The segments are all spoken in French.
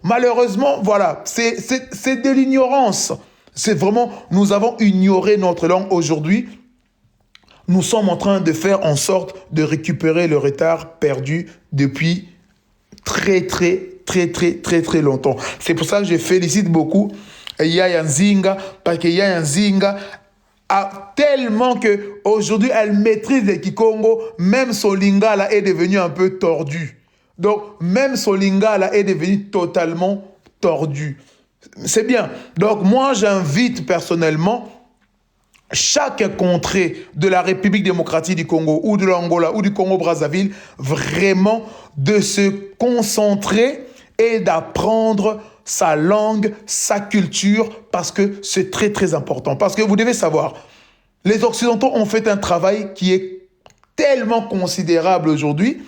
Malheureusement, voilà, c'est de l'ignorance. C'est vraiment, nous avons ignoré notre langue aujourd'hui. Nous sommes en train de faire en sorte de récupérer le retard perdu depuis très longtemps. C'est pour ça que je félicite beaucoup Yaya Nzinga, parce que Yaya Nzinga a tellement qu'aujourd'hui, elle maîtrise le Kikongo, même son lingala est devenu un peu tordu. Donc, même son lingala est devenu totalement tordu. C'est bien. Donc, moi, j'invite personnellement chaque contrée de la République démocratique du Congo ou de l'Angola ou du Congo-Brazzaville vraiment de se concentrer et d'apprendre sa langue, sa culture, parce que c'est très important. Parce que vous devez savoir, les Occidentaux ont fait un travail qui est tellement considérable aujourd'hui,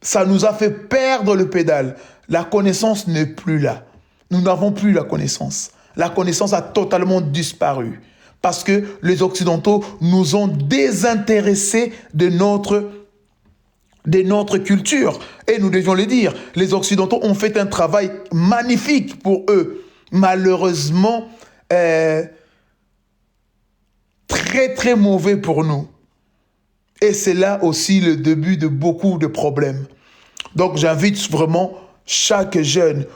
ça nous a fait perdre le pédale. La connaissance n'est plus là. Nous n'avons plus la connaissance. La connaissance a totalement disparu. Parce que les Occidentaux nous ont désintéressés de notre culture. Et nous devions le dire, les Occidentaux ont fait un travail magnifique pour eux. Malheureusement, très mauvais pour nous. Et c'est là aussi le début de beaucoup de problèmes. Donc j'invite vraiment chaque jeune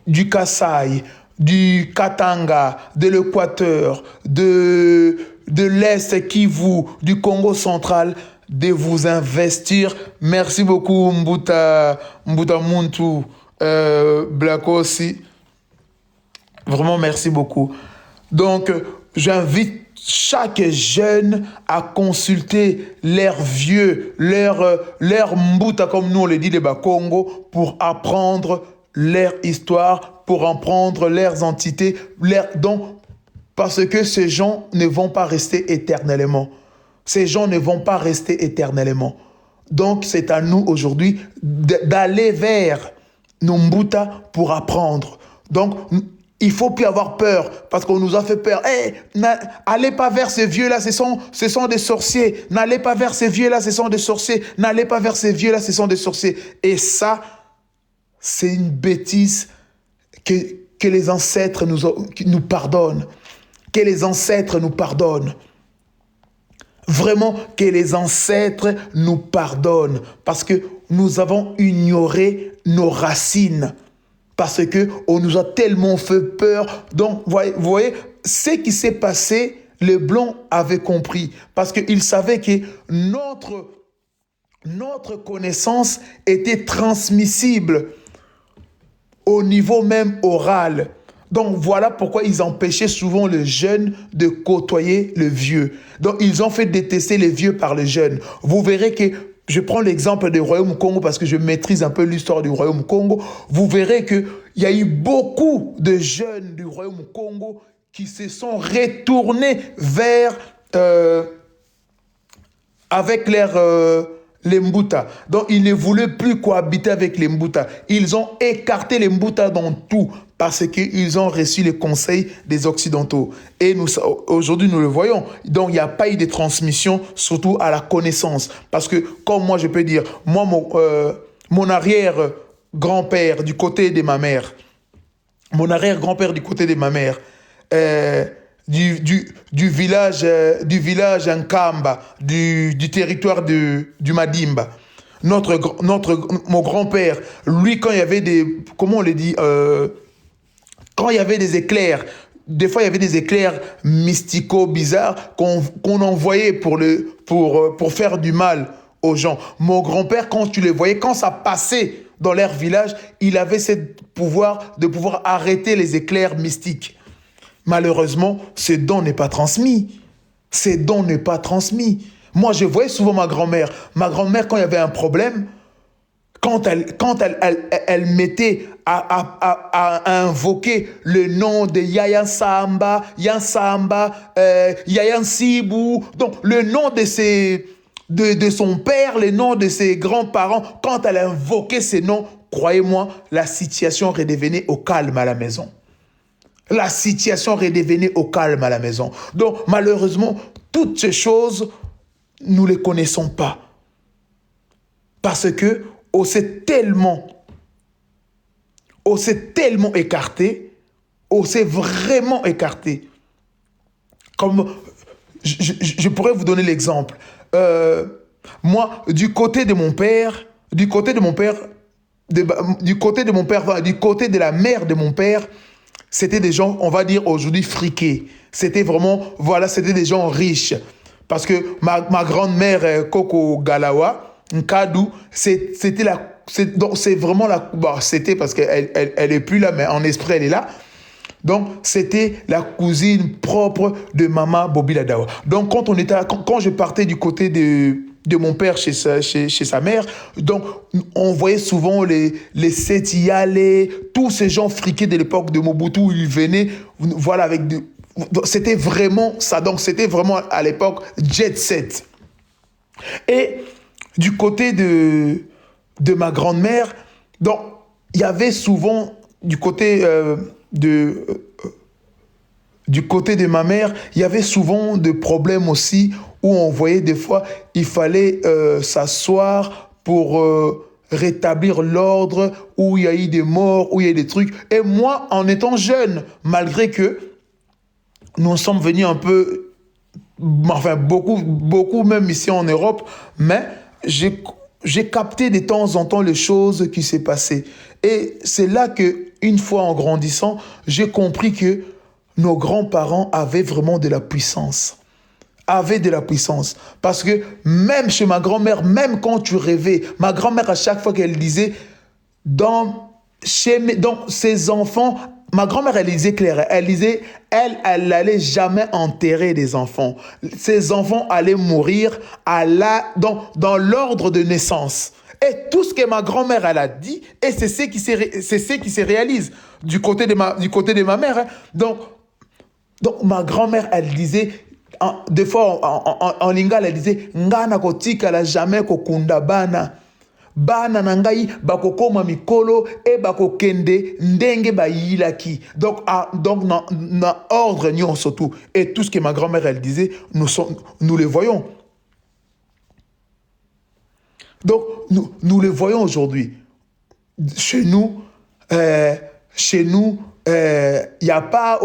du Kasaï, du Katanga, de l'Équateur, de l'Est Kivu, du Congo central, de vous investir. Merci beaucoup Mbuta Muntu, Blakosi. Vraiment merci beaucoup. Donc j'invite chaque jeune à consulter leurs vieux, leur Mbuta, comme nous on le dit les Bakongo, pour apprendre leur histoire, pour apprendre leurs entités, parce que ces gens ne vont pas rester éternellement. Ces gens ne vont pas rester éternellement. Donc c'est à nous aujourd'hui d'aller vers nos Mbuta pour apprendre. Donc il ne faut plus avoir peur, parce qu'on nous a fait peur. Hey, allez pas vers ces vieux-là, ce sont des sorciers. N'allez pas vers ces vieux-là, ce sont des sorciers. N'allez pas vers ces vieux-là, ce sont des sorciers. Et ça, c'est une bêtise que les ancêtres nous pardonnent. Que les ancêtres nous pardonnent. Vraiment, que les ancêtres nous pardonnent. Parce que nous avons ignoré nos racines. Parce qu'on nous a tellement fait peur. Donc, vous voyez, ce qui s'est passé, les Blancs avaient compris. Parce qu'ils savaient que notre connaissance était transmissible au niveau même oral. Donc, voilà pourquoi ils empêchaient souvent le jeune de côtoyer le vieux. Donc, ils ont fait détester les vieux par les jeunes. Vous verrez que je prends l'exemple du Royaume Congo parce que je maîtrise un peu l'histoire du Royaume Congo. Vous verrez qu'il y a eu beaucoup de jeunes du Royaume Congo qui se sont retournés vers avec les Mbuta. Donc, ils ne voulaient plus cohabiter avec les Mbuta. Ils ont écarté les Mbuta dans tout parce qu'ils ont reçu les conseils des Occidentaux. Et aujourd'hui, nous le voyons. Donc, il n'y a pas eu de transmission, surtout à la connaissance. Parce que, comme moi, je peux dire, moi, mon arrière-grand-père du côté de ma mère, du village Nkamba, du territoire du Madimba. Mon grand-père, lui, quand il y avait comment on le dit, quand il y avait des éclairs, des fois il y avait des éclairs mystico bizarres qu'on envoyait pour faire du mal aux gens. Mon grand-père, quand tu les voyais, quand ça passait dans leur village, il avait ce pouvoir de pouvoir arrêter les éclairs mystiques. Malheureusement, ce don n'est pas transmis. Moi, je voyais souvent ma grand-mère. Ma grand-mère, quand il y avait un problème, quand elle mettait à invoquer le nom de Yaya Samba, Yaya Nsibou, donc le nom de son père, le nom de ses grands-parents, quand elle invoquait ces noms, croyez-moi, la situation redevenait au calme à la maison. La situation redevenait au calme à la maison. Donc, malheureusement, toutes ces choses, nous ne les connaissons pas. Parce que on s'est tellement On s'est tellement écarté, on s'est vraiment écarté. Comme, je pourrais vous donner l'exemple. Moi, du côté de mon père, du côté de la mère de mon père, c'était des gens, on va dire aujourd'hui, friqués. C'était vraiment, voilà, c'était des gens riches. Parce que ma grand-mère, Coco Galawa, Nkadou, c'est vraiment la... Bon, c'était parce qu'elle est plus là, mais en esprit, elle est là. Donc, c'était la cousine propre de Maman Bobby Ladawa. Donc, quand je partais du côté de mon père chez sa mère, donc, on voyait souvent les Setiyale, tous ces gens friqués de l'époque de Mobutu, ils venaient, voilà, c'était vraiment ça. Donc, c'était vraiment, à l'époque, jet set. Et du côté de ma grand-mère, donc, il y avait souvent, du côté de ma mère, il y avait souvent des problèmes aussi où on voyait des fois, il fallait s'asseoir pour rétablir l'ordre, où il y a eu des morts, où il y a eu des trucs. Et moi, en étant jeune, malgré que nous sommes venus un peu, enfin beaucoup même ici en Europe, mais j'ai capté de temps en temps les choses qui s'est passées. Et c'est là que, une fois en grandissant, j'ai compris que nos grands-parents avaient vraiment de la puissance. Avaient de la puissance. Parce que même chez ma grand-mère, même quand tu rêvais, ma grand-mère, à chaque fois qu'elle disait, dans ses enfants, ma grand-mère, elle disait clair, elle disait, elle n'allait jamais enterrer des enfants. Ses enfants allaient mourir dans l'ordre de naissance. Et tout ce que ma grand-mère, elle a dit, et c'est ce qui se réalise du côté de ma mère. Hein. Donc, ma grand-mère, elle disait, des fois, en lingala, elle disait, ngana kotika la jamais kokunda bana. Bana nangai bakokoma mikolo et bakokende ndenge bayilaki. Donc na ordre nyon surtout. Et tout ce que ma grand-mère elle disait, nous les voyons. Donc nous les voyons aujourd'hui. Chez nous, il n'y a pas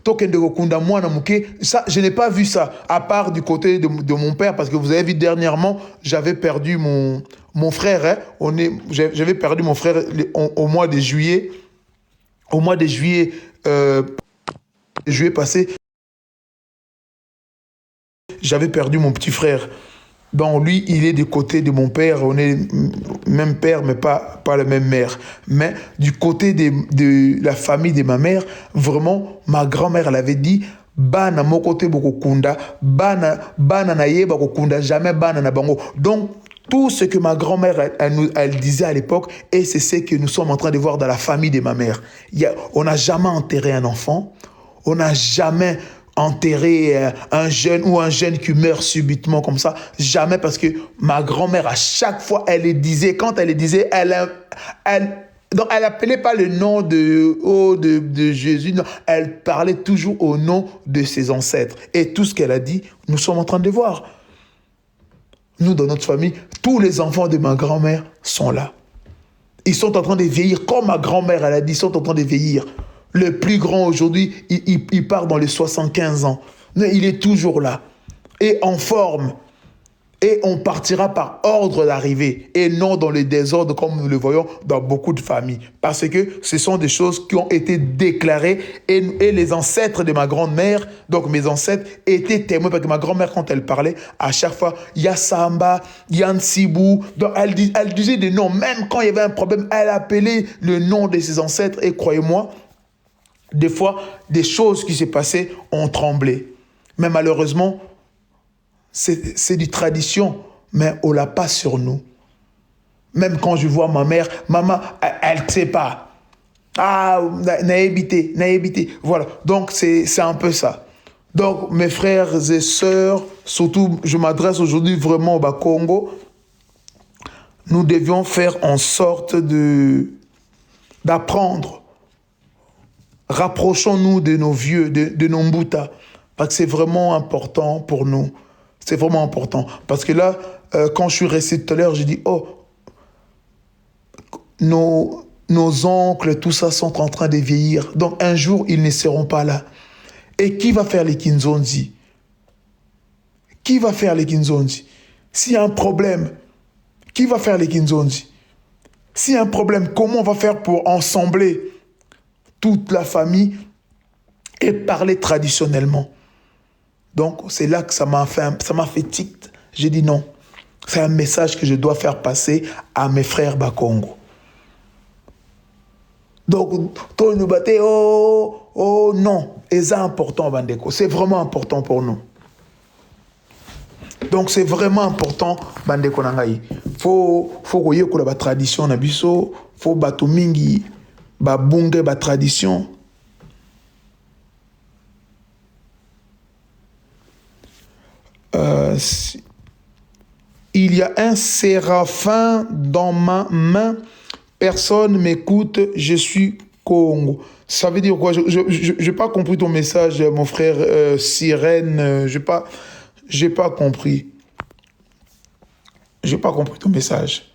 token de Kokunda Mwana Muke. Ça, je n'ai pas vu ça, à part du côté de mon père, parce que vous avez vu dernièrement, j'avais perdu mon frère. Hein, j'avais perdu mon frère au mois de juillet. Au mois de juillet, juillet passé, j'avais perdu mon petit frère. Donc lui, il est du côté de mon père, on est même père, mais pas la même mère. Mais du côté de la famille de ma mère, vraiment, ma grand-mère, elle avait dit, bana mokote bokokunda, bana na ye bokokunda, jamais bana na bango. Donc, tout ce que ma grand-mère, elle disait à l'époque, et c'est ce que nous sommes en train de voir dans la famille de ma mère. On n'a jamais enterré un enfant, on n'a jamais enterrer un jeune qui meurt subitement comme ça. Jamais, parce que ma grand-mère, à chaque fois, elle le disait. Quand elle le disait, donc elle appelait pas le nom de Jésus. Non, elle parlait toujours au nom de ses ancêtres. Et tout ce qu'elle a dit, nous sommes en train de voir. Nous, dans notre famille, tous les enfants de ma grand-mère sont là. Ils sont en train de vieillir. Comme ma grand-mère, elle a dit, ils sont en train de vieillir. Le plus grand aujourd'hui, il part dans les 75 ans. Mais il est toujours là. Et en forme. Et on partira par ordre d'arrivée. Et non dans le désordre comme nous le voyons dans beaucoup de familles. Parce que ce sont des choses qui ont été déclarées. Et les ancêtres de ma grand-mère, donc mes ancêtres, étaient témoins. Parce que ma grand-mère, quand elle parlait, à chaque fois, il y a Samba, il y a Nsibou. Donc elle disait des noms. Même quand il y avait un problème, elle appelait le nom de ses ancêtres. Et croyez-moi, des fois, des choses qui s'est passées ont tremblé. Mais malheureusement, c'est du tradition, mais on ne l'a pas sur nous. Même quand je vois ma mère, maman, elle ne sait pas. Ah, n'a évité. Voilà, donc c'est un peu ça. Donc mes frères et sœurs, surtout, je m'adresse aujourd'hui vraiment au Congo, nous devions faire en sorte d'apprendre. Rapprochons-nous de nos vieux, de nos mboutas, parce que c'est vraiment important pour nous. C'est vraiment important. Parce que là, quand je suis resté tout à l'heure, j'ai dit, nos oncles, tout ça sont en train de vieillir. Donc un jour, ils ne seront pas là. Et qui va faire les Kinzonzi? Qui va faire les Kinzonzi? S'il y a un problème, qui va faire les Kinzonzi? S'il y a un problème, comment on va faire pour ensembler toute la famille et parler traditionnellement? Donc c'est là que ça m'a fait tic. J'ai dit non. C'est un message que je dois faire passer à mes frères Bakongo. Donc, tout nous battait, oh non. Et c'est important, Bandeko. C'est vraiment important pour nous. Donc, c'est vraiment important, Bandeko Nangaï. Faut que la tradition na biso, faut bato mingi, ba bunge ba tradition. Il y a un séraphin dans ma main. Personne m'écoute, je suis Congo. Ça veut dire quoi? Je n'ai pas compris ton message, mon frère Sirène. Je n'ai pas compris. Je n'ai pas compris ton message.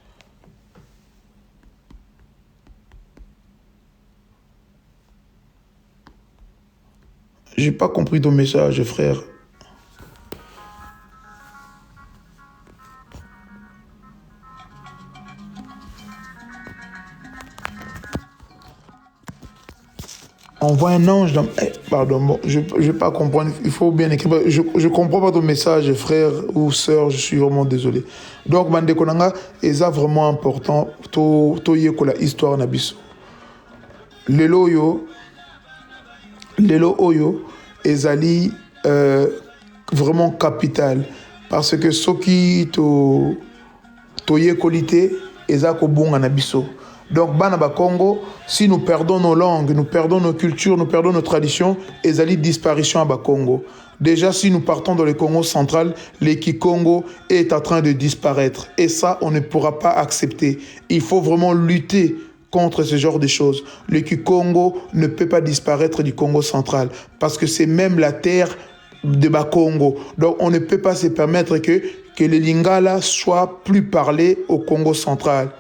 Je n'ai pas compris ton message, frère. On voit un ange dans... pardon, bon, je ne vais pas comprendre, il faut bien écrire. Je ne comprends pas ton message, frère ou sœur, je suis vraiment désolé. Donc, Mandekonanga, c'est vraiment important, to yekola histoire nabiso. Lelo oyo, ezali vraiment capital. Parce que soki to yekolite, ezako bonga nabiso. Donc, Banaba Congo, si nous perdons nos langues, nous perdons nos cultures, nous perdons nos traditions, et a disparition à Bakongo. Déjà, si nous partons dans le Congo central, le Kikongo est en train de disparaître. Et ça, on ne pourra pas accepter. Il faut vraiment lutter contre ce genre de choses. Le Kikongo ne peut pas disparaître du Congo central, parce que c'est même la terre de Bakongo. Donc, on ne peut pas se permettre que les Lingala soient plus parlés au Congo central.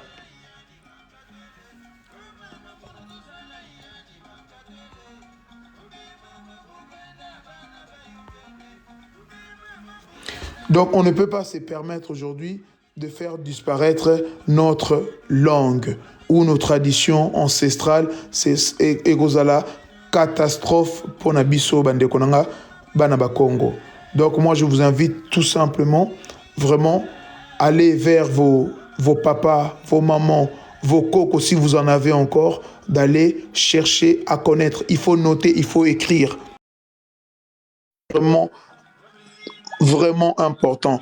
Donc, on ne peut pas se permettre aujourd'hui de faire disparaître notre langue ou nos traditions ancestrales. C'est egozala catastrophe pour Nabiso Bandekonanga Banaba Congo. Donc, moi, je vous invite tout simplement, vraiment, aller vers vos papas, vos mamans, vos cocos, si vous en avez encore, d'aller chercher à connaître. Il faut noter, il faut écrire. Vraiment important.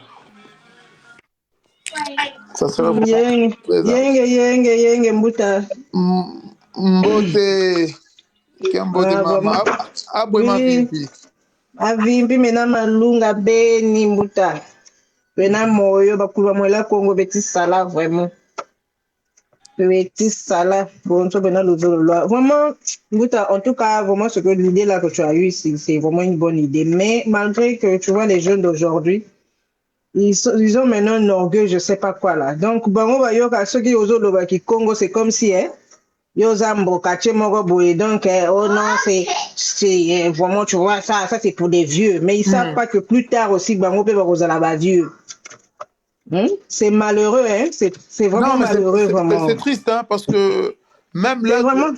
Ça serait vraiment Yenge mbuta. Mbote. Mbote mama. Abwe mavimbi. Avimbi mena malunga beni mbuta. Bena moyo bakulu mwela Congo beti sala vraiment. Beti sala bonso bena lozolo. Vraiment mbuta, en tout cas vraiment ce que l'idée là que tu as eu c'est vraiment une bonne idée, mais malgré que tu vois les jeunes d'aujourd'hui ils ont maintenant un orgueil, je sais pas quoi là. Donc, bango bayoka ceux qui osent le qui Congo, c'est comme si Yozambo kache moko boye. Donc, oh non, c'est vraiment, tu vois, ça c'est pour des vieux. Mais ils savent pas que plus tard aussi, bango peut voir la vieux. C'est malheureux, hein. C'est vraiment malheureux, vraiment. C'est triste, hein, parce que même là, vraiment...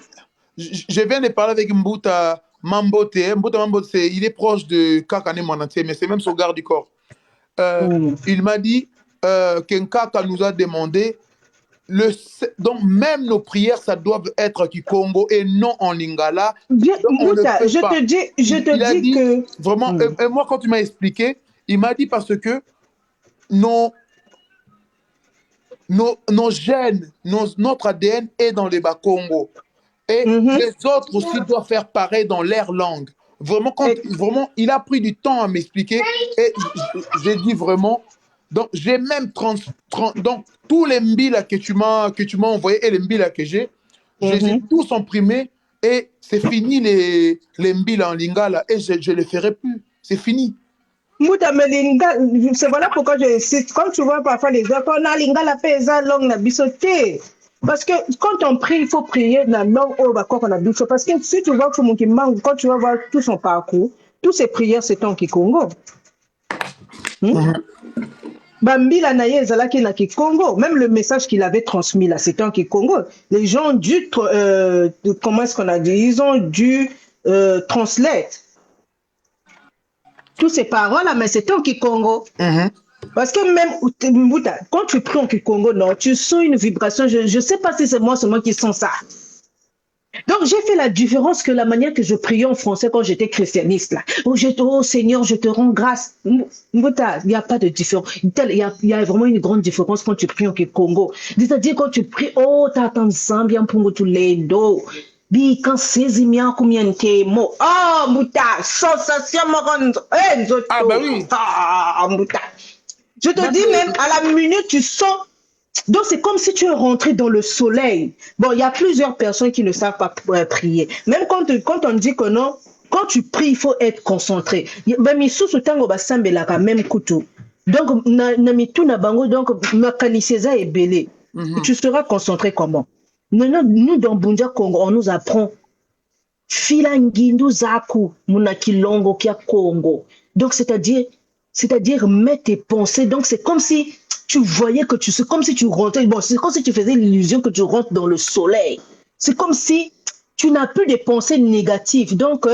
je viens de parler avec Mbuta Mambote. Mbuta Mambote, il est proche de Kakane Monantier, mais c'est même son garde du corps. Il m'a dit qu'un Kaka nous a demandé donc même nos prières ça doit être Kikongo et non en Lingala. Je te dis que vraiment et moi quand tu m'as expliqué, il m'a dit parce que nos gènes, notre ADN est dans les Bakongo et les autres aussi doivent faire pareil dans leur langue. Vraiment, vraiment, il a pris du temps à m'expliquer et j'ai dit vraiment. Donc, j'ai même donc tous les mbila que tu m'as envoyés et les mbila que j'ai, je les ai tous imprimés et c'est fini les mbila en lingala et je ne les ferai plus. C'est fini. C'est voilà pourquoi je cite. Comme tu vois parfois les gens, on a lingala pesa langue na bisoté. Parce que quand on prie, il faut prier dans la langue au bas qu'on a douce. Parce que si tu vois quand tu vas voir tout son parcours, toutes ses prières, c'est en Kikongo. Bambila Naye Zalaki na Kikongo, même le message qu'il avait transmis là, c'était en Kikongo. Les gens ont dû, comment est-ce qu'on a dit, ils ont dû translate toutes ces paroles là, mais c'était en Kikongo. Parce que même quand tu pries en Kikongo, non, tu sens une vibration. Je ne sais pas si c'est moi seulement qui sens ça. Donc, j'ai fait la différence que la manière que je priais en français quand j'étais christianiste. Là. Oh Seigneur, je te rends grâce. Il n'y a pas de différence. Il y a vraiment une grande différence quand tu pries en Congo. C'est-à-dire quand tu pries, oh, t'attends bien pour tout les dos. Bi quand c'est bien combien de mots. Oh, Mouta, sensation Ah, bah oui. Ah, Mouta. Je te dis même, à la minute, tu sens. Donc, c'est comme si tu es rentré dans le soleil. Bon, il y a plusieurs personnes qui ne savent pas prier. Même quand on dit que non, quand tu pries, il faut être concentré. Donc, tu seras concentré comment? Nous, dans Bunja Congo, on nous apprend Filangindu Zaku, Munakilongo Kia Congo. Donc, c'est-à-dire mettre tes pensées. Donc, c'est comme si tu voyais que c'est comme si tu rentrais, bon, c'est comme si tu faisais l'illusion que tu rentres dans le soleil. C'est comme si tu n'as plus de pensées négatives. Donc,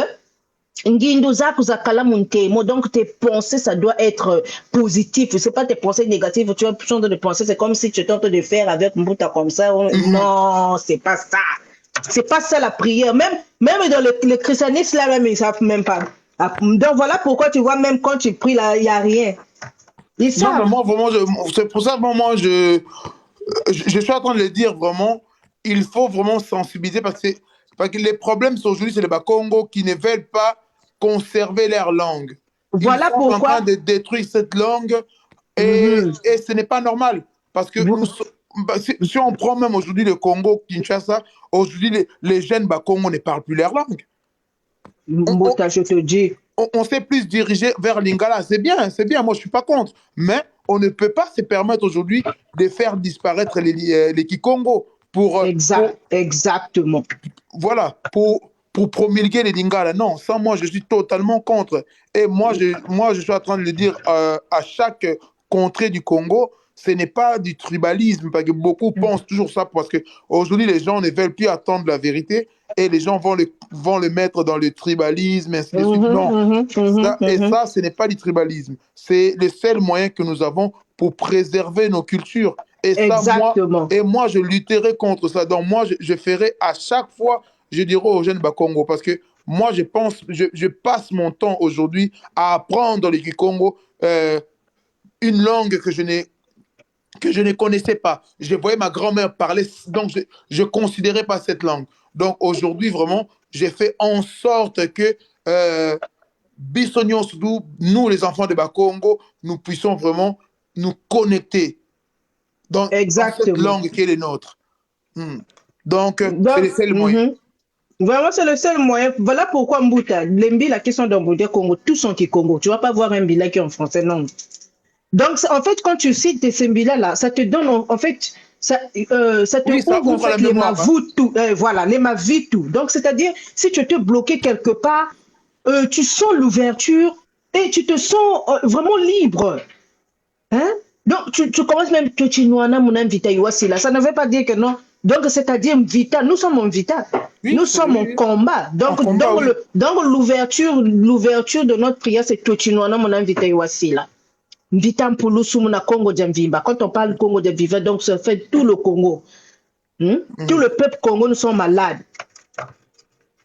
donc tes pensées, ça doit être positif. C'est pas tes pensées négatives, tu as besoin de penser, c'est comme si tu étais en train de faire avec Mbuta comme ça. Non, c'est pas ça. C'est pas ça la prière. Même dans le christianisme, là, même, ils savent même pas. Donc voilà pourquoi tu vois, même quand tu pries, là, il n'y a rien. Non, mais moi, vraiment, c'est pour ça que moi, je suis en train de le dire, vraiment, il faut vraiment sensibiliser parce que les problèmes aujourd'hui, c'est les Bakongo qui ne veulent pas conserver leur langue. Voilà Ils sont pourquoi. en train de détruire cette langue et ce n'est pas normal. Parce que si on prend même aujourd'hui le Congo, Kinshasa, aujourd'hui, les jeunes Bakongo ne parlent plus leur langue. Mbota, je te dis. On s'est plus dirigé vers l'Ingala. C'est bien, moi je ne suis pas contre. Mais on ne peut pas se permettre aujourd'hui de faire disparaître les Kikongo Exactement. Voilà, pour promulguer les Lingala. Non, ça, moi je suis totalement contre. Et moi, je suis en train de le dire à chaque contrée du Congo, ce n'est pas du tribalisme, parce que beaucoup pensent toujours ça, parce qu'aujourd'hui, les gens ne veulent plus attendre la vérité et les gens vont le mettre dans le tribalisme, ainsi de suite. Non, ça, ce n'est pas du tribalisme. C'est le seul moyen que nous avons pour préserver nos cultures. Et ça, moi, je lutterai contre ça. Donc, moi, je ferai à chaque fois, je dirai aux jeunes Bakongo, parce que moi, je passe mon temps aujourd'hui à apprendre dans les Kikongo une langue que je ne connaissais pas. Je voyais ma grand-mère parler, donc je ne considérais pas cette langue. Donc aujourd'hui, vraiment, j'ai fait en sorte que Bissognon Soudou, nous les enfants de Bakongo, nous puissions vraiment nous connecter dans cette langue qui est la nôtre. Donc, c'est le seul moyen. Vraiment, c'est le seul moyen. Voilà pourquoi Mbuta, les Mbila qui sont dans Mboudia Congo, tous sont qui Congo. Tu ne vas pas voir un Mbila qui est en français, non. Donc, en fait, quand tu cites ces Mbila-là, ça te donne, en fait, ça te ouvre en fait les mavutu. Voilà, les mavutu. Donc, c'est-à-dire, si tu te bloqué quelque part, tu sens l'ouverture et tu te sens vraiment libre. Hein? Donc, tu commences même, ça ne veut pas dire que non. Donc, c'est-à-dire Vita, nous sommes en Vita. Oui, nous sommes en combat. Donc, l'ouverture de notre prière, c'est Tochinoana, mon invité Wassila. Vita Mpulusu, mon Congo Djamvimba. Quand on parle Congo Djamvimba, donc ça fait tout le Congo. Tout le peuple Congo, nous sommes malades.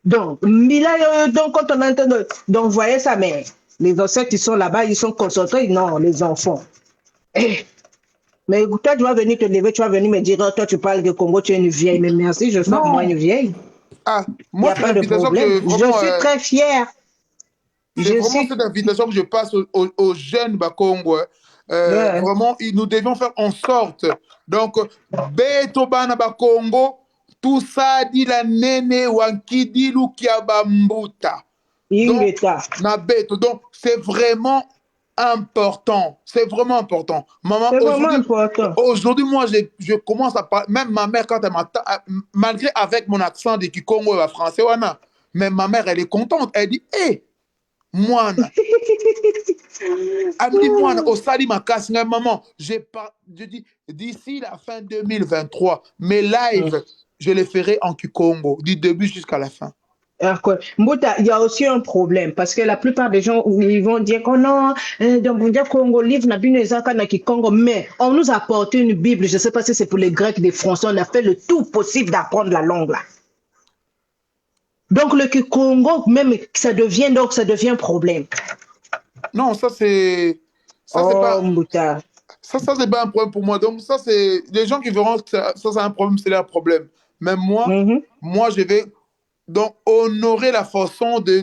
Donc, quand on entend d'envoyer ça, mais les ancêtres, ils sont là-bas, ils sont concentrés. Non, les enfants. Mais toi, tu vas venir te lever, tu vas venir me dire, oh, toi, tu parles de Congo, tu es une vieille. Mais merci, je sens moi une vieille. Moi, il n'y a pas de problème. Je suis très fière. C'est vraiment cette invitation que je passe aux jeunes Bakongo. Vraiment, nous devions faire en sorte. Donc, Beto Bana Bakongo, tout ça dit la nene wankidi lukia bambuta. Donc, c'est vraiment important. C'est vraiment important. Maman, C'est vraiment important. aujourd'hui, moi, je commence à parler. Même ma mère, quand elle m'entend, malgré avec mon accent de Kikongo et français, wana, mais ma mère, elle est contente. Elle dit, hé, moi, elle me dit, moi, au Sali Makasi, maman, je dis, d'ici la fin 2023, mes lives, je les ferai en Kikongo, du début jusqu'à la fin. D'accord. Mbouta, il y a aussi un problème parce que la plupart des gens ils vont dire que non, donc on dit Congo livre n'a bien na ki Congo, mais on nous a apporté une Bible. Je ne sais pas si c'est pour les Grecs, des Français, on a fait le tout possible d'apprendre la langue là. Donc le Congo même ça devient un problème. Non, ça c'est Oh pas Mbouta. ça c'est pas un problème pour moi. Donc ça c'est les gens qui verront que ça c'est un problème, c'est leur problème. Mais Mhm, moi je vais donc honorer la façon de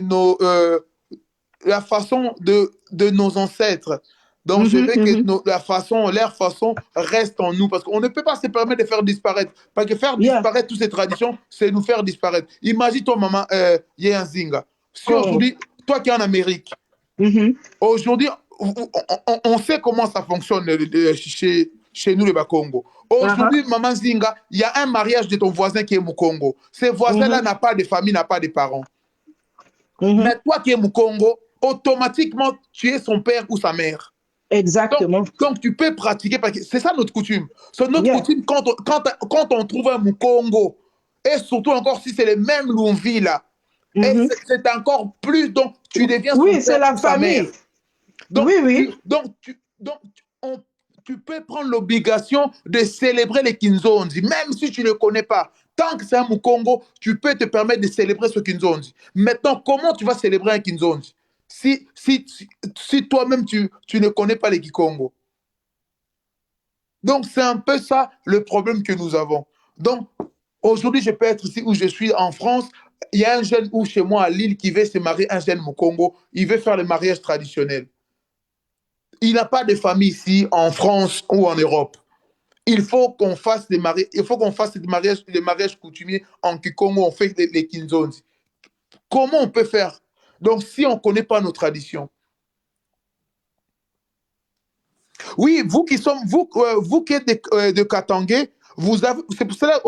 nos ancêtres. Donc, je mhm, veux que mhm. leur façon reste en nous. Parce qu'on ne peut pas se permettre de faire disparaître. Parce que faire Yeah. disparaître toutes ces traditions, c'est nous faire disparaître. Imagine toi, maman, Zinga. Si Congo. aujourd'hui, toi qui es en Amérique, Mhm. aujourd'hui, on sait comment ça fonctionne chez nous, les Bakongo. Uh-huh. Aujourd'hui, maman Zinga, il y a un mariage de ton voisin qui est Mukongo. Ce voisin-là Mhm, n'a pas de famille, n'a pas de parents. mhm. Mais toi qui es Mukongo, automatiquement, tu es son père ou sa mère. Donc, Exactement. donc tu peux pratiquer, parce que c'est ça notre coutume. C'est notre Yeah. coutume quand on trouve un Mukongo, et surtout encore si c'est les mêmes Lumvi là, et Mhm. c'est encore plus, donc tu deviens son Oui, c'est père la ou sa mère. famille. Donc, Oui, oui. tu peux prendre l'obligation de célébrer les Kinzondi, même si tu ne le connais pas. Tant que c'est un Mukongo, tu peux te permettre de célébrer ce Kinzondi. Maintenant, comment tu vas célébrer un Kinzondi si toi-même tu ne connais pas les Kikongo? Donc, c'est un peu ça le problème que nous avons. Donc, aujourd'hui, je peux être ici où je suis en France. Il y a un jeune ou chez moi à Lille qui veut se marier, un jeune Mukongo. Il veut faire le mariage traditionnel. Il n'a pas de famille ici en France ou en Europe. Il faut qu'on fasse des mariages, il faut qu'on fasse des mariages coutumiers en Kikongo, on fait les Kinzondi. Comment on peut faire? Donc, si on ne connaît pas nos traditions. Oui, vous qui êtes de Katangé, c'est pour cela,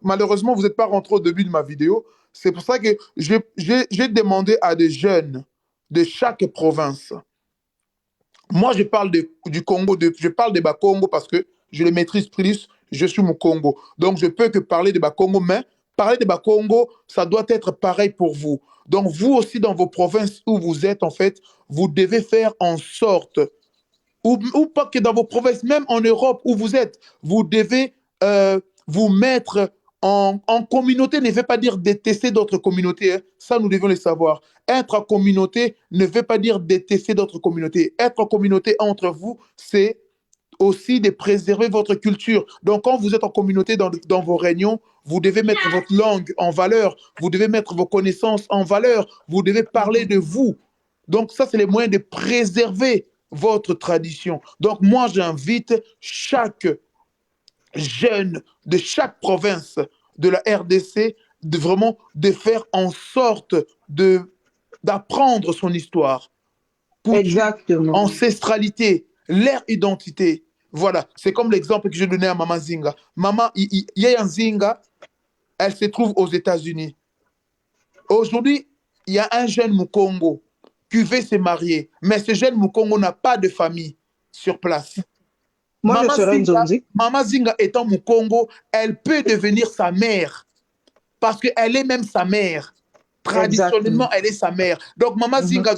malheureusement, vous n'êtes pas rentré au début de ma vidéo. C'est pour ça que j'ai demandé à des jeunes de chaque province. Moi, je parle du Congo, je parle des Bakongo parce que je les maîtrise plus, je suis mon Congo. Donc, je peux que parler des Bakongo, mais parler des Bakongo, ça doit être pareil pour vous. Donc, vous aussi, dans vos provinces où vous êtes, en fait, vous devez faire en sorte, ou pas que dans vos provinces, même en Europe où vous êtes, vous devez vous mettre en communauté ne veut pas dire détester d'autres communautés. Hein. Ça, nous devons le savoir. Être en communauté ne veut pas dire détester d'autres communautés. Être en communauté entre vous, c'est aussi de préserver votre culture. Donc, quand vous êtes en communauté dans vos réunions, vous devez mettre votre langue en valeur, vous devez mettre vos connaissances en valeur, vous devez parler de vous. Donc, ça, c'est les moyens de préserver votre tradition. Donc, moi, j'invite chaque jeune de chaque province de la RDC de vraiment de faire en sorte d'apprendre son histoire, coutume, Exactement. ancestralité, leur identité. Voilà, c'est comme l'exemple que j'ai donné à Maman Zinga. Maman Yaya Zinga, elle se trouve aux États-Unis. Aujourd'hui, il y a un jeune Mukongo qui veut se marier, mais ce jeune Mukongo n'a pas de famille sur place. Moi, je serais une Zonzi. Maman Zinga étant Mukongo, elle peut devenir sa mère parce qu'elle est même sa mère. Exactement. Traditionnellement, elle est sa mère. Donc, Maman Mhm, Zinga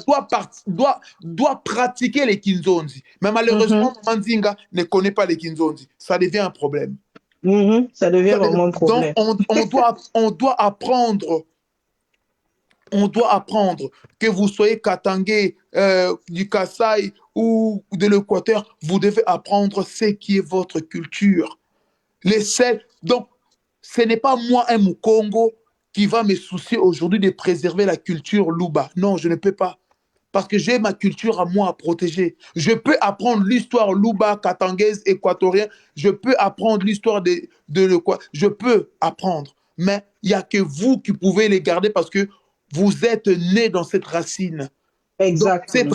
doit pratiquer les Kinzondi. Mais mhm, malheureusement, Maman Zinga ne connaît pas les Kinzondi. Ça devient un problème. mhm. Ça devient vraiment un Donc, problème. on doit apprendre que vous soyez Katangé, du Kasaï ou de l'Équateur, vous devez apprendre ce qui est votre culture. Donc, ce n'est pas moi, un Mukongo, qui va me soucier aujourd'hui de préserver la culture Luba. Non, je ne peux pas. Parce que j'ai ma culture à moi à protéger. Je peux apprendre l'histoire Luba, katangaise, équatorienne. Je peux apprendre l'histoire de l'Équateur. Je peux apprendre. Mais il n'y a que vous qui pouvez les garder parce que vous êtes né dans cette racine. Donc, Exactement.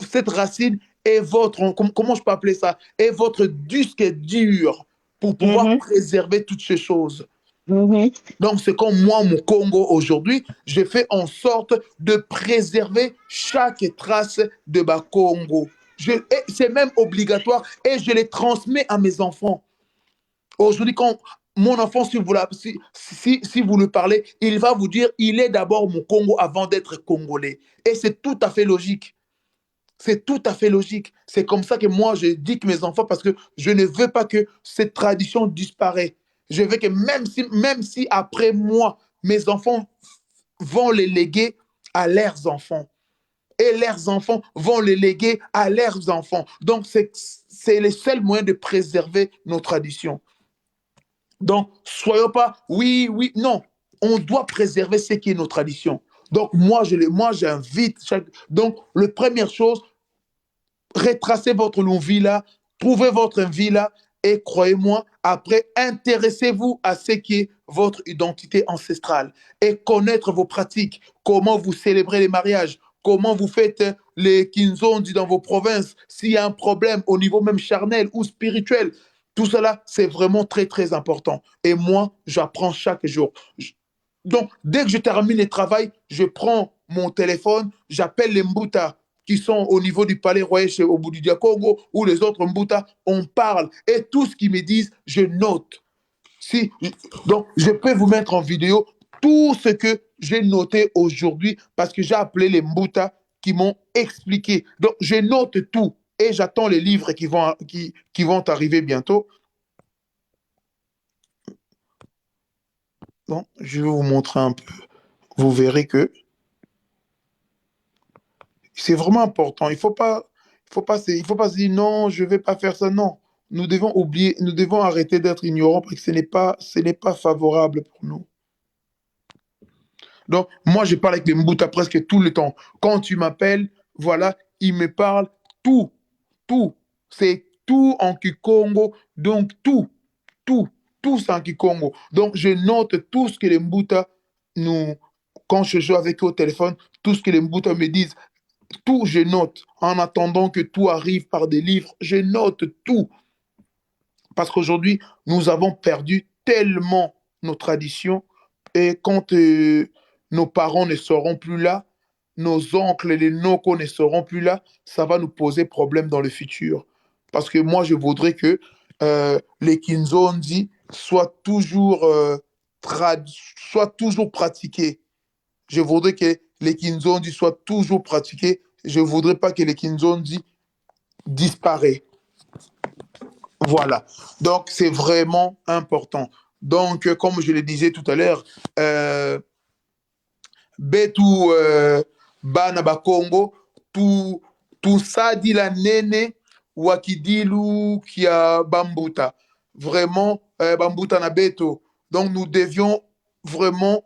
cette racine est votre, comment je peux appeler ça, est votre disque dur pour pouvoir Mhm, préserver toutes ces choses. mhm. Donc, c'est comme moi, mon Congo aujourd'hui, je fais en sorte de préserver chaque trace de ma Congo. C'est même obligatoire et je les transmets à mes enfants. Aujourd'hui, quand mon enfant, si vous le parlez, il va vous dire, il est d'abord mon Congo avant d'être congolais. Et c'est tout à fait logique. C'est tout à fait logique. C'est comme ça que moi, je dis que mes enfants, parce que je ne veux pas que cette tradition disparaisse. Je veux que même si après moi, mes enfants vont les léguer à leurs enfants. Et leurs enfants vont les léguer à leurs enfants. Donc, c'est le seul moyen de préserver nos traditions. Donc, soyons pas, oui, oui, non. On doit préserver ce qui est nos traditions. Donc, moi j'invite chaque. Donc, la première chose, retracez votre long vie là, trouvez votre vie là, et croyez-moi, après, intéressez-vous à ce qui est votre identité ancestrale et connaître vos pratiques, comment vous célébrez les mariages, comment vous faites les kinzondi dans vos provinces, s'il y a un problème au niveau même charnel ou spirituel. Tout cela, c'est vraiment très, très important. Et moi, j'apprends chaque jour. Donc, dès que je termine le travail, je prends mon téléphone, j'appelle les Mbuta qui sont au niveau du palais royal chez Obudu Congo ou les autres Mbuta, on parle. Et tout ce qu'ils me disent, je note. Si, donc, je peux vous mettre en vidéo tout ce que j'ai noté aujourd'hui parce que j'ai appelé les Mbuta qui m'ont expliqué. Donc, je note tout et j'attends les livres qui vont arriver bientôt. Donc, je vais vous montrer un peu. Vous verrez que c'est vraiment important. Il faut pas se dire non, je vais pas faire ça. Non, nous devons oublier, nous devons arrêter d'être ignorants parce que ce n'est pas favorable pour nous. Donc, moi, je parle avec les Mbuta presque tout le temps. Quand tu m'appelles, voilà, ils me parlent tout, tout. C'est tout en Kikongo. Donc, tout, tout c'est en Kikongo. Donc, je note tout ce que les Mbuta nous, quand je joue avec eux au téléphone, tout ce que les Mbuta me disent. Tout, je note. En attendant que tout arrive par des livres, je note tout. Parce qu'aujourd'hui, nous avons perdu tellement nos traditions. Et quand nos parents ne seront plus là, nos oncles et les nocos ne seront plus là, ça va nous poser problème dans le futur. Parce que moi, je voudrais que les Kinzondi soient toujours pratiqués. Je voudrais que les Kinzondi soient toujours pratiqués. Je ne voudrais pas que les Kinzondi disparaissent. Voilà. Donc, c'est vraiment important. Donc, comme je le disais tout à l'heure, Betu Bana Bakongo, tout ça dit la nene wakidilu kia bambuta. Vraiment, bambuta na beto. Donc, nous devions vraiment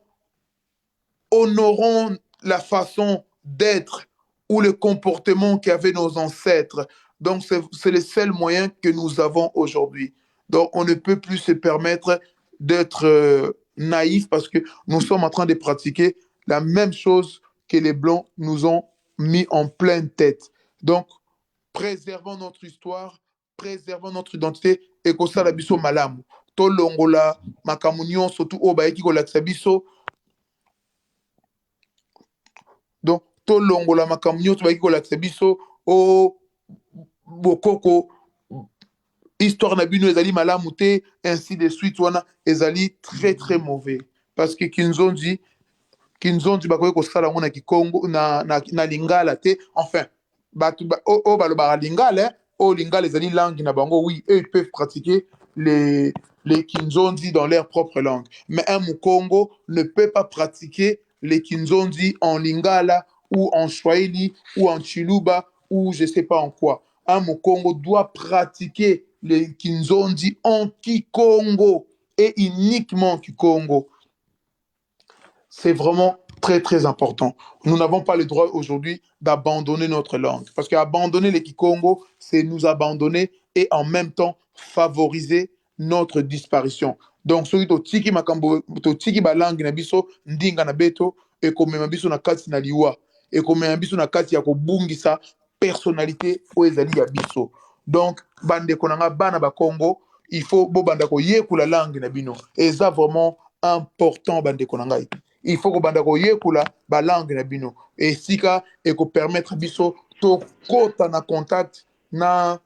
honorons la façon d'être ou le comportement qu'avaient nos ancêtres. Donc, c'est le seul moyen que nous avons aujourd'hui. Donc, on ne peut plus se permettre d'être naïf parce que nous sommes en train de pratiquer la même chose que les Blancs nous ont mis en pleine tête. Donc, préservons notre histoire, préservons notre identité et kosala biso malamu. Tolongola makambo nyonso tu oyo bayeki kolakisa biso. Donc, tolongola makambo nyonso bayeki kolakisa biso o bokoko histoire na bino ezali malamu te ainsi de suite wana ezali très très mauvais parce que kinzondi bakoki kosala yango na kikongo na lingala te enfin bato oyo balobaka lingala oyo lingala ezali langue na bango oui eux ils peuvent pratiquer les kinzondi dans leur propre langue mais un mukongo ne peut pas pratiquer les kinzondi en lingala ou en swahili ou en chiluba ou je sais pas en quoi un mukongo doit pratiquer les kinzondi en kikongo et uniquement kikongo. C'est vraiment très, très important. Nous n'avons pas le droit aujourd'hui d'abandonner notre langue. Parce qu'abandonner les Kikongo, c'est nous abandonner et en même temps favoriser notre disparition. Donc, soki totiki makambo, totiki ba langue na biso, ndinga na beto, et komema biso na kati na liwa. ekomema biso na kati ya kobungisa personnalité oyo ezali ya biso. Donc bandeko na nga bana bakongo, il faut bobanda koyekola langue na bino, eza vraiment important bandeko na ngai. Il faut kobanda koyekola balangue na bino esika ekopermettre biso tokota na contact na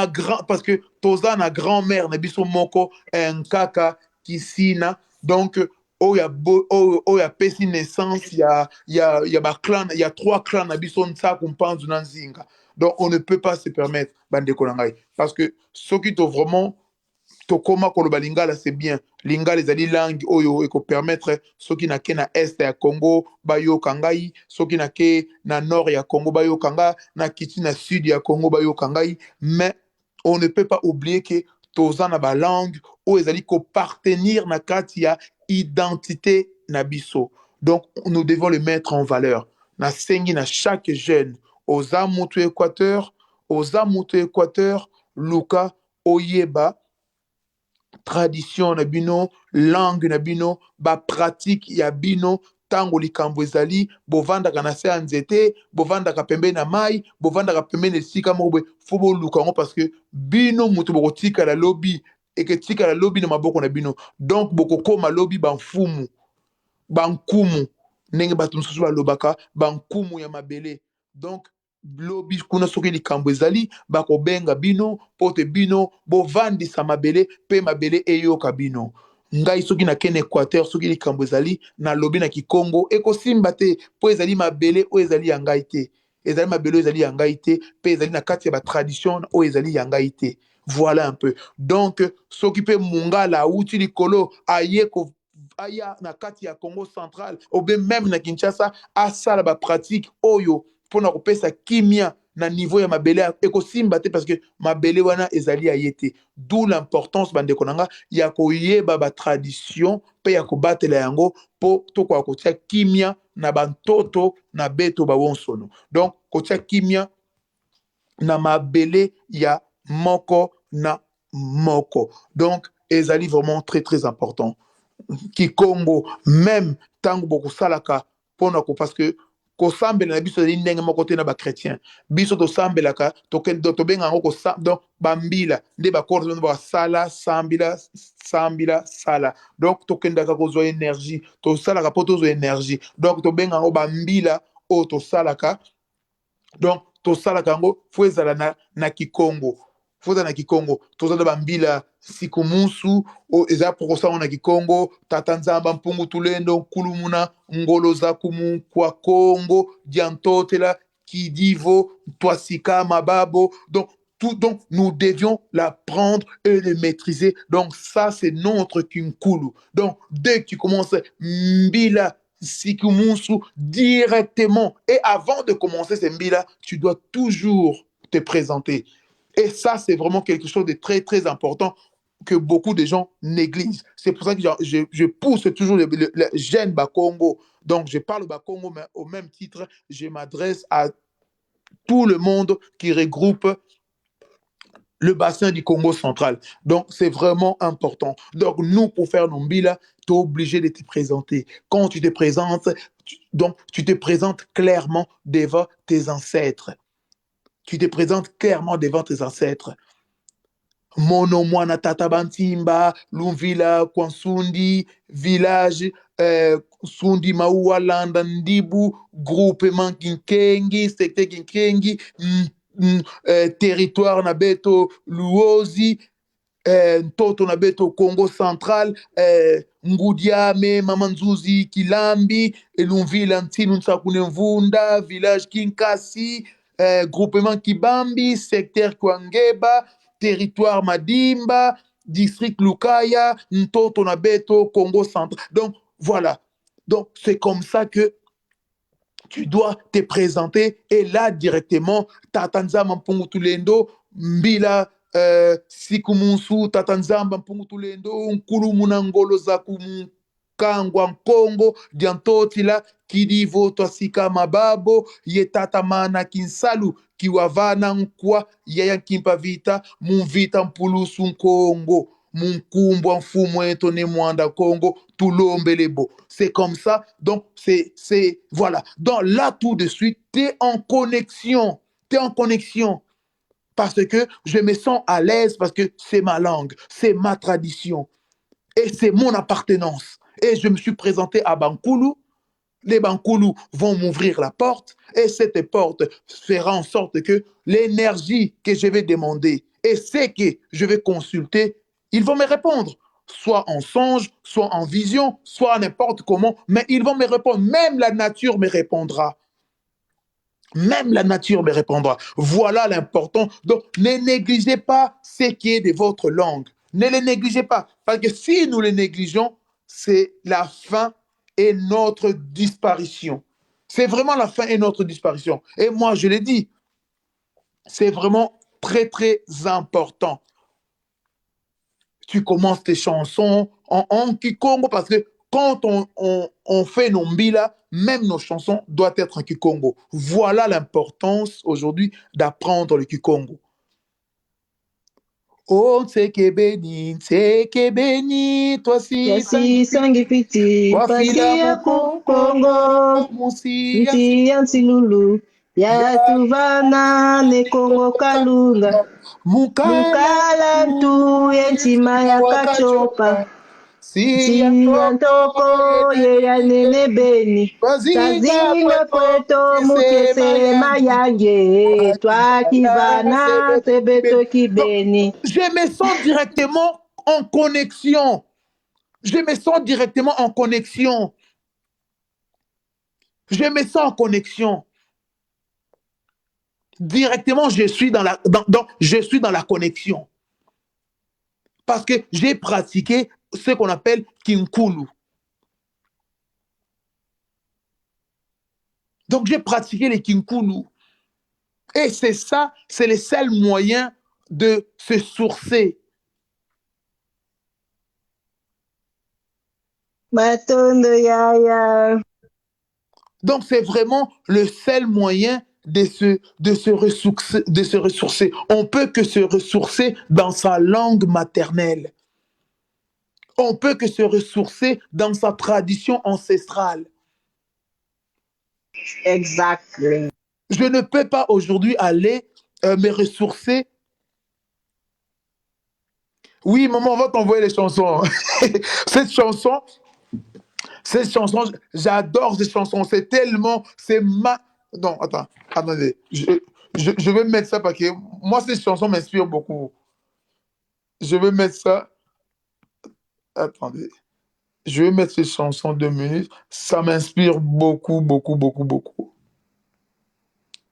grand, parce que toza na grand-mère na biso moko nkaka kisina, donc oyo apesi naissance ya baclan, ya 3 clans na biso nsaku mpanzu na nzinga. Donc on ne peut pas se permettre bandeko na ngai, parce que soki to vraiment tokoma koloba lingala, c'est bien. Lingala ezali langue oyo ekopermettre soki na ke na est ya Congo bayoka ngai, soki na ke na nord ya Congo bayoka nga, na kiti na sud ya Congo bayoka ngai, mais on ne peut pas oublier que toza na ba langue oyo ezali kopartenir na kati ya identité na biso. Donc nous devons le mettre en valeur. Na sengi na chaque jeune oza mutu Équateur, luka oyeba tradition na bino, langue na bino, ba pratique ya bino, tango likambo ezali, bovandaka na se ya nzete, bovandaka pembeni na mai, bovandaka pembeni esika moko boye, fo boluka yango parce que bino mutu bokotika la lobi, eke tika la lobi na maboko na bino. Donc bokokoma lobi banfumu, bankumu, ndenge bato mosusu balobaka, bankumu ya mabele. Donc lobi kuna soki likambo ezali bakobenga bino pote bino bovandisa mabele pe mabele eyoka bino. Ngai soki na kene Équateur, soki likambo ezali na lobi na Kikongo ekosimba te po ezali mabele o ezali ya ngai te, ezali mabele o ezali ya ngai te, pe ezali na kati ya ba tradition o ezali ya ngai te. Voilà un peu. Donc soki pe mungala auti likolo aye ko aya na kati ya Congo central ou bien même na Kinshasa asala ba pratique oyo pona kopesa kimia na niveau ya mabele ekosimba te, parce que mabele wana ezali aye te. D'où l'importance bandeko nanga ya koyeba ba tradition pe ya kobatela yango po tokoka kotia kimia na bantoto na beto bawonsono. Donc kotia kimia na mabele ya moko na moko. Donc ezali vraiment très très important. Kikongo même tango bokosalaka pona ko, parce que kosambela na biso ezali ndenge moko te na bakretien, biso tosambelaka tobenga yango donc bambila nde bakorde basala sambila sala, donc tokendaka kozwa énergie, tosalaka po tozwa énergie, donc tobenga yango bambila oyo tosalaka. Donc tosalaka yango fo ezala na Kikongo, na Kikongo toza na bambila sikumusu eza pokosala na Kikongo, tata nzamba mpungu tulendo kulumuna ngolo za kumu kwa Kongo diantotela kidivo twasika mababo. Donc donc nous devions l'apprendre et le maîtriser. Donc ça c'est notre kinkulu. Donc dès que tu commences mbila sikumusu directement, et avant de commencer ces mbila, tu dois toujours te présenter. Et ça, c'est vraiment quelque chose de très, très important que beaucoup de gens négligent. C'est pour ça que je pousse toujours les jeunes Bakongo. Donc, je parle Bakongo, mais au même titre, je m'adresse à tout le monde qui regroupe le bassin du Congo central. Donc, c'est vraiment important. Donc, nous, pour faire nos mbila, tu es obligé de te présenter. Quand tu te présentes, tu te présentes clairement devant tes ancêtres. Tu te présentes clairement devant tes ancêtres. Mono mwana tata bantimba, Lumvila, Kwansundi, village, Sundi Maua, Landa, Ndibu, groupement Kinkengi, secteur Kinkengi, territoire Nabeto, Luozi, Toto Nabeto, Congo central, Ngudiame, Mamanzuzi, Kilambi, Lumvila, Ntinu Nsakunemvunda, village Kinkasi, groupement Kibambi, secteur Kwangeba, territoire Madimba, district Lukaya, Ntoto Nabeto, Congo central. Donc voilà. Donc c'est comme ça que tu dois te présenter, et là directement, Tatanzamba Mpungu Tulendo, Mbila Sikumusu, Tatanzamba Mpungu Tulendo, Nkulu Munangolo Zakumu Kangwa Nkongo, Diantotila, Kidivo Twasika Mababo, Yetata Mana Kinsalu, Kiwavana Nkwa, Yaya Kimpavita, Mumvita Mpulusu Nkongo. Munkumbwa Mfumwe Tone Mwanda Congo, Toulombelebo. C'est comme ça. Donc, voilà. Donc là, tout de suite, tu es en connexion. Tu es en connexion. Parce que je me sens à l'aise, parce que c'est ma langue, c'est ma tradition. Et c'est mon appartenance. Et je me suis présenté à Bankoulou. Les Bankoulou vont m'ouvrir la porte et cette porte fera en sorte que l'énergie que je vais demander et ce que je vais consulter, ils vont me répondre. Soit en songe, soit en vision, soit n'importe comment, mais ils vont me répondre. Même la nature me répondra. Même la nature me répondra. Voilà l'important. Donc, ne négligez pas ce qui est de votre langue. Ne les négligez pas. Parce que si nous les négligeons, c'est la fin et notre disparition. C'est vraiment la fin et notre disparition. Et moi, je l'ai dit, c'est vraiment très, très important. Tu commences tes chansons en Kikongo parce que quand on fait nos mbila, même nos chansons doivent être en Kikongo. Voilà l'importance aujourd'hui d'apprendre le Kikongo. Oh, Tseke Beni, toi si sangi piti, pasi ya Kongo, Musi nti ya Ntilulu, ya Tuvana, ne Kongo Kalunga, Mukala ntu yentima ya Kachopa, si ya Ntoko ye ya Nene Beni, Tazinga kweto mukese mayange, toi Kivana, Sebeto Kibeni. Je me sens directement en connexion. Je me sens directement en connexion. Je me sens en connexion. Directement, je suis dans la connexion. Parce que j'ai pratiqué ce qu'on appelle Kinkulu. Donc, j'ai pratiqué les Kinkulu. Et c'est ça, c'est le seul moyen de se sourcer. Donc, c'est vraiment le seul moyen de se ressourcer. On peut que se ressourcer dans sa langue maternelle. On peut que se ressourcer dans sa tradition ancestrale. Exactement. Je ne peux pas aujourd'hui aller me ressourcer. Oui, maman, on va t'envoyer les chansons. Cette chanson, j'adore cette chanson. C'est tellement, Non, attendez. Je vais mettre ça parce que moi, cette chanson m'inspire beaucoup. Je vais mettre ça. Attendez. Je vais mettre cette chanson 2 minutes. Ça m'inspire beaucoup, beaucoup, beaucoup, beaucoup.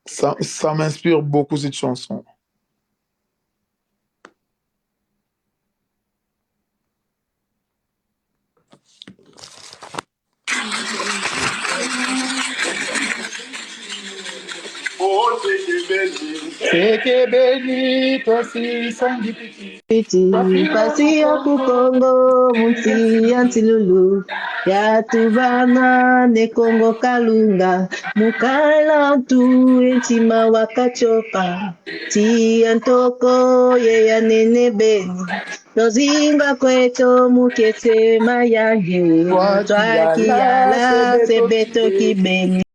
Ça m'inspire beaucoup, cette chanson. Tseke Beni, toi si sangi piti, pasi ya Kongo, munti ya Ntilulu, ya Tuvana, ne Kongo Kalunga, Mukala ntu yentima wa Kachopa, ti ya Ntoko ye ya Nene Beni, Tozinga kweto mukese mayange, Twaki yala sebeto Kibeni.